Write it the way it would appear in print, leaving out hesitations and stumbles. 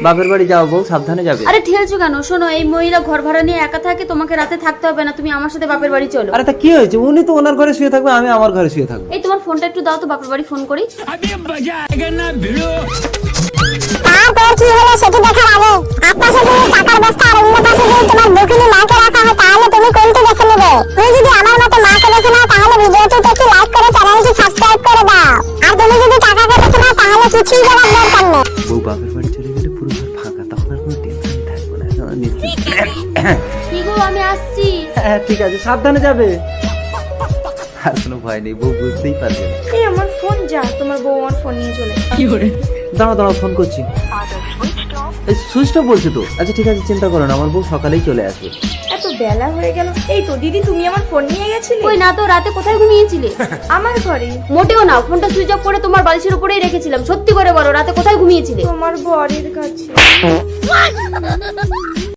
বাপের বাড়ি যাও বউ, সাবধানে যাবে। আরে ঠেলছো কেন? শোনো, এই মহিলা ঘর ভাড়া নিয়ে একা থাকে, তোমাকে রাতে থাকতে হবে না, তুমি আমার সাথে বাপের বাড়ি চলো। আরে তা কি হয়েছে, উনি তো ওনার ঘরে শুয়ে থাকবে, আমি আমার ঘরে শুয়ে থাকবো। এই তোমার ফোনটা একটু দাও তো, বাপের বাড়ি ফোন করি। তারপর কি হলো সেটা দেখার আগে এক পাশে যদি টাকার বস্তা আর অন্য পাশে যদি তোমার দুঃখিনী মাকে রাখা হয় তাহলে তুমি কোনটি বেছে নেবে? তুমি যদি আমার মতো মাকে বেছে নাও তাহলে ভিডিওটিতে একটি লাইক করে চ্যানেলটি সাবস্ক্রাইব করে দাও। আর তুমি যদি টাকাকে বেছে নাও তাহলে কিছুই করার দরকার নেই। বউ বাপের বাড়ি চলে গেলে পুরো ঘর ফাঁকা, তখন আর কোনো টেনশন থাকবে না। কি গো, আমি আসছি। হ্যাঁ ঠিক আছে, সাবধানে যাবে। আর কোনো ভয় নেই, বউ বুঝতেই পারবে না। এই আমার ফোন যা, তোমার বউ আমার ফোন নিয়ে চলে। দাঁড়াও দাঁড়াও, ফোন করছি। এই সুইচ অফ বলছো তো? আচ্ছা ঠিক আছে, চিন্তা করো না, আমার বউ সকালেই চলে আসবে। এত বেলা হয়ে গেল। এই তো দিদি, তুমি আমার ফোন নিয়ে গেছিলে? ওই না তো, রাতে কোথায় ঘুমিয়েছিলে? আমার ঘরে। মোটেও না, ফোনটা সুইচ অফ করে তোমার বালিশের উপরেই রেখেছিলাম। সত্যি করে বলো, রাতে কোথায় ঘুমিয়েছিলে? তোমার বরের কাছে।